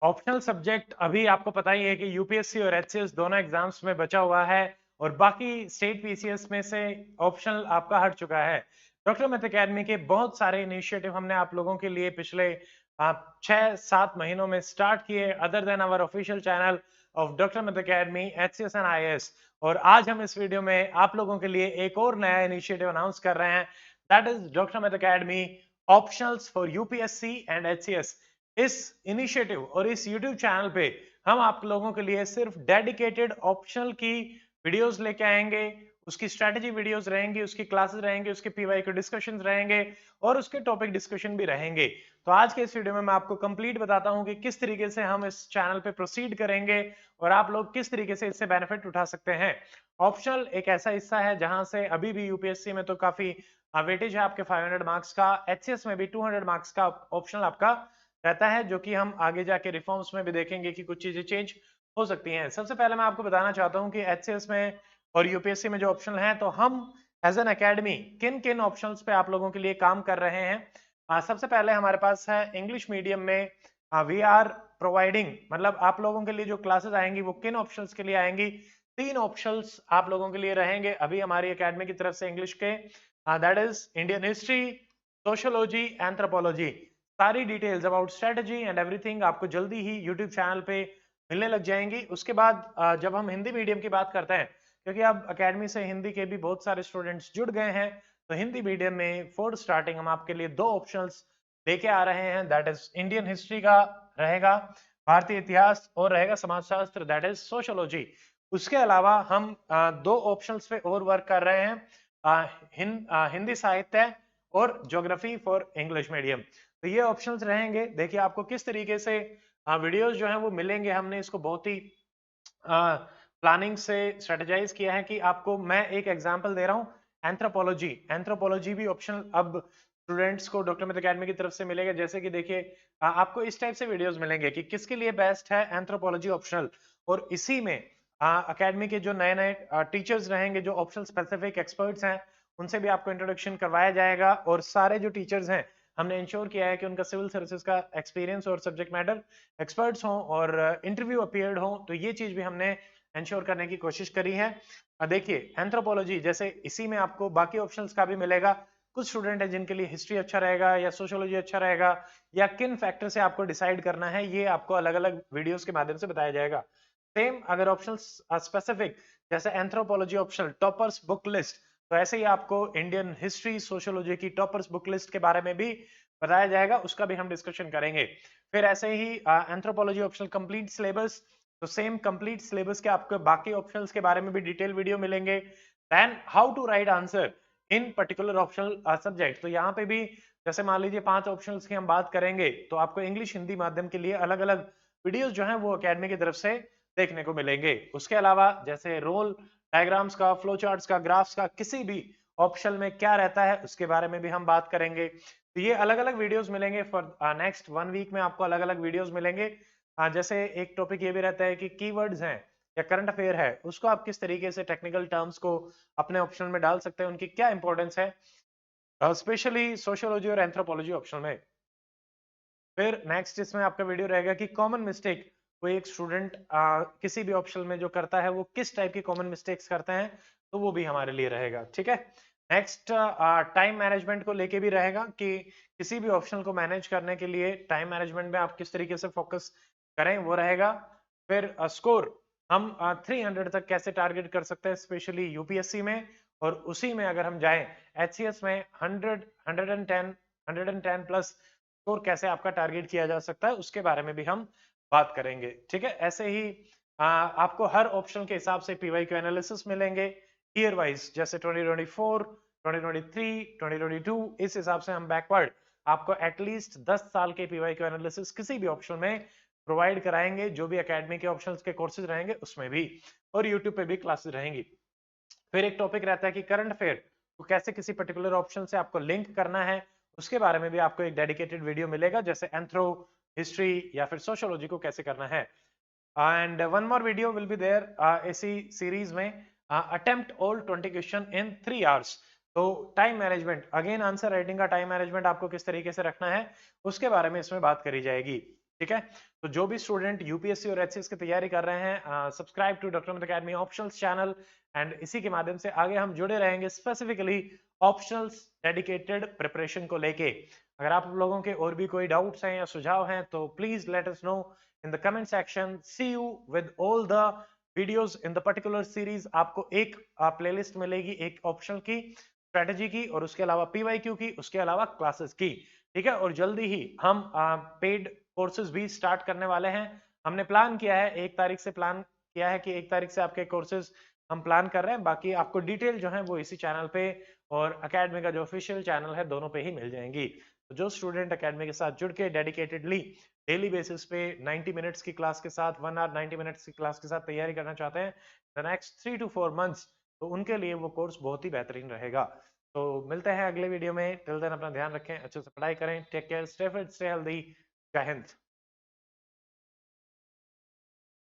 Optional subject अभी आपको पता ही है कि यूपीएससी और एचसीएस दोनों एग्जाम्स में बचा हुआ है और बाकी स्टेट पीसीएस में से ऑप्शनल आपका हट चुका है। डॉक्टर मैथ एकेडमी के बहुत सारे इनिशिएटिव हमने आप लोगों के लिए पिछले 6-7 महीनों में स्टार्ट किए other than our official channel of doctor math academy HCS and IAS. और आज हम इस वीडियो में आप लोगों के लिए एक और नया इनिशिएटिव अनाउंस कर रहे हैं, that is doctor math academy optionals for UPSC and HCS. इस इनिशिएटिव और इस YouTube चैनल पे हम आप लोगों के लिए सिर्फ डेडिकेटेड ऑप्शनल की वीडियोस लेके आएंगे, उसकी स्ट्रेटेजी वीडियोस रहेंगी, उसकी क्लासेस रहेंगे, उसके पीवाई के डिस्कशंस रहेंगे और उसके टॉपिक डिस्कशन भी रहेंगे। तो आज के इस वीडियो में मैं आपको कंप्लीट बताता हूं कि किस तरीके से हम इस चैनल पे प्रोसीड करेंगे और आप लोग किस तरीके से इससे बेनिफिट उठा सकते हैं। ऑप्शनल एक ऐसा हिस्सा है जहां से अभी भी यूपीएससी में तो काफी वेटेज है आपके 500 मार्क्स का, एचसीएस में भी 200 मार्क्स का ऑप्शनल आपका रहता है, जो कि हम आगे जाके रिफॉर्म्स में भी देखेंगे कि कुछ चीजें चेंज हो सकती हैं। सबसे पहले मैं आपको बताना चाहता हूं कि एचसीएस में और यूपीएससी में जो ऑप्शनल हैं, तो हम एज एन एकेडमी किन किन ऑप्शंस पे आप लोगों के लिए काम कर रहे हैं। सबसे पहले हमारे पास है इंग्लिश मीडियम में वी आर प्रोवाइडिंग, मतलब आप लोगों के लिए जो क्लासेस आएंगी वो किन ऑप्शंस के लिए आएंगी। 3 ऑप्शंस आप लोगों के लिए रहेंगे अभी हमारी एकेडमी की तरफ से इंग्लिश के, that is Indian history, sociology, anthropology. सारी details about strategy and everything आपको जल्दी ही यूट्यूब चैनल पे मिलने लग जाएंगी। उसके बाद जब हम हिंदी मीडियम की बात करते हैं, क्योंकि अब एकेडमी से हिंदी के भी बहुत सारे स्टूडेंट्स जुड़ गए हैं, तो हिंदी मीडियम में फॉर स्टार्टिंग हम आपके लिए 2 ऑप्शंस लेके आ रहे हैं, दैट इज इंडियन हिस्ट्री का रहेगा, भारतीय इतिहास, और रहेगा समाजशास्त्र, दैट इज सोशियोलॉजी। उसके अलावा हम 2 ऑप्शंस पे और वर्क कर रहे हैं, हिंदी साहित्य और ज्योग्राफी फॉर इंग्लिश मीडियम। तो ये ऑप्शंस रहेंगे। देखिए आपको किस तरीके से वीडियोस जो हैं वो मिलेंगे, हमने इसको बहुत ही प्लानिंग से स्ट्रेटेजाइज किया है कि आपको मैं एक एग्जांपल दे रहा हूं, एंथ्रोपोलॉजी। एंथ्रोपोलॉजी भी ऑप्शनल अब स्टूडेंट्स को डॉक्टर मैथ एकेडमी की तरफ से मिलेगा। जैसे कि देखिए आपको इस टाइप से वीडियोस मिलेंगे कि किसके लिए बेस्ट है एंथ्रोपोलॉजी ऑप्शनल, और इसी में एकेडमी के जो नए नए टीचर्स रहेंगे, जो ऑप्शनल स्पेसिफिक एक्सपर्ट्स हैं, उनसे भी आपको इंट्रोडक्शन करवाया जाएगा। और सारे जो टीचर्स हैं हमने इंश्योर किया है कि उनका सिविल सर्विसेज का एक्सपीरियंस और सब्जेक्ट मैटर एक्सपर्ट्स हों और इंटरव्यू अपीयर्ड हो, तो ये चीज भी हमने इंश्योर करने की कोशिश करी है। देखिए एंथ्रोपोलॉजी जैसे इसी में आपको बाकी ऑप्शंस का भी मिलेगा। कुछ स्टूडेंट है जिनके लिए हिस्ट्री अच्छा रहेगा या सोशियोलॉजी अच्छा रहेगा, या किन फैक्टर से आपको डिसाइड करना है, ये आपको अलग अलग वीडियोस के माध्यम से बताया जाएगा। सेम अगर ऑप्शंस स्पेसिफिक, जैसे anthropology optional toppers book list, तो ऐसे ही आपको इंडियन हिस्ट्री सोशियोलॉजी की टॉपर्स बुक लिस्ट के बारे में भी बताया जाएगा, उसका भी हम डिस्कशन करेंगे। फिर ऐसे ही एंथ्रोपोलॉजी ऑप्शनल कंप्लीट सिलेबस, तो सेम कंप्लीट सिलेबस के आपको बाकी ऑप्शंस के बारे में भी डिटेल वीडियो मिलेंगे। Then how to write answer in particular optional subject, तो यहाँ पे भी जैसे मान लीजिए 5 ऑप्शंस की हम बात करेंगे, तो आपको इंग्लिश हिंदी माध्यम के लिए अलग अलग वीडियोस जो हैं वो एकेडमी की तरफ से देखने को मिलेंगे। उसके अलावा जैसे रोल डायग्राम्स का, फ्लो चार्ट्स का, ग्राफ्स का, किसी भी ऑप्शन में क्या रहता है उसके बारे में भी हम बात करेंगे। तो ये अलग अलग वीडियोस मिलेंगे फॉर नेक्स्ट 1 वीक में, आपको अलग अलग वीडियोस मिलेंगे। जैसे एक टॉपिक ये भी रहता है कि कीवर्ड्स हैं या करंट अफेयर है, उसको आप किस तरीके से टेक्निकल टर्म्स को अपने ऑप्शन में डाल सकते हैं, उनकी क्या इंपॉर्टेंस है, स्पेशली सोशियोलॉजी और एंथ्रोपोलॉजी ऑप्शन में। फिर नेक्स्ट इसमें आपका वीडियो रहेगा कि कॉमन मिस्टेक कोई एक स्टूडेंट किसी भी ऑप्शन में जो करता है वो किस टाइप की कॉमन मिस्टेक्स करते हैं, तो वो भी हमारे लिए रहेगा। ठीक है। नेक्स्ट टाइम मैनेजमेंट को लेके भी रहेगा कि किसी भी ऑप्शन को मैनेज करने के लिए टाइम मैनेजमेंट में आप किस तरीके से फोकस करें, वो रहेगा। फिर स्कोर हम 300 तक कैसे टारगेट कर सकते हैं, स्पेशली यूपीएससी में, और उसी में अगर हम जाएं एचसीएस में 110 प्लस स्कोर कैसे आपका टारगेट किया जा सकता है, उसके बारे में भी हम बात करेंगे। ठीक है। ऐसे ही आपको हर ऑप्शन के हिसाब से पीवाईक्यू एनालिसिस मिलेंगे ईयर वाइज, जैसे 2024, 2023, 2022, इस हिसाब से हम बैकवर्ड आपको एटलीस्ट 10 साल के पीवाईक्यू एनालिसिस किसी भी ऑप्शन में प्रोवाइड कराएंगे, जो भी एकेडमी के ऑप्शंस के कोर्सेज रहेंगे उसमें भी, और यूट्यूब पे भी क्लासेस रहेंगी। फिर एक टॉपिक रहता है कि करंट अफेयर को कैसे किसी पर्टिकुलर ऑप्शन से आपको लिंक करना है, उसके बारे में भी आपको एक डेडिकेटेड वीडियो मिलेगा, जैसे एंथ्रो, हिस्ट्री या फिर सोशियोलॉजी को कैसे करना है। And one more video will be there इसी सीरीज में, attempt all 20 question in 3 hours. तो time management, again answer writing का टाइम मैनेजमेंट आपको किस तरीके से रखना है, उसके बारे में इसमें बात करी जाएगी। ठीक है। तो जो भी स्टूडेंट यूपीएससी और एचसीएस की तैयारी कर रहे हैं, subscribe to doctor Amit academy optionals channel, and इसी के माध्यम से आगे हम जुड़े रहेंगे स्पेसिफिकली ऑप्शनल्स डेडिकेटेड प्रिपरेशन को लेके। अगर आप लोगों के और भी कोई डाउट्स हैं या सुझाव हैं तो please let us know in the comment section. See you with all the videos in the particular series. आपको एक प्लेलिस्ट मिलेगी, एक ऑप्शनल की, स्ट्रेटेजी की, और उसके अलावा पीवाईक्यू की, उसके अलावा क्लासेस की। ठीक है। और जल्दी ही हम पेड कोर्सेज भी स्टार्ट करने वाले हैं। हमने प्लान किया है 1 तारीख से, प्लान किया है कि 1 तारीख से आपके कोर्सेज हम प्लान कर रहे हैं। बाकी आपको डिटेल जो है वो इसी चैनल पे और एकेडमी का जो ऑफिशियल चैनल है दोनों पे ही मिल जाएंगी। तो जो स्टूडेंट एकेडमी के साथ जुड़ के डेडिकेटेडली डेली बेसिस पे 90 मिनट्स की क्लास के साथ 1 आवर 90 मिनट्स की क्लास के साथ तैयारी करना चाहते हैं द नेक्स्ट 3 to 4 मंथ्स, तो उनके लिए वो कोर्स बहुत ही बेहतरीन रहेगा। तो मिलते हैं अगले वीडियो में। टिल देन अपना ध्यान रखें, अच्छे से पढ़ाई करें, take care, stay fit, stay healthy. जय हिंद।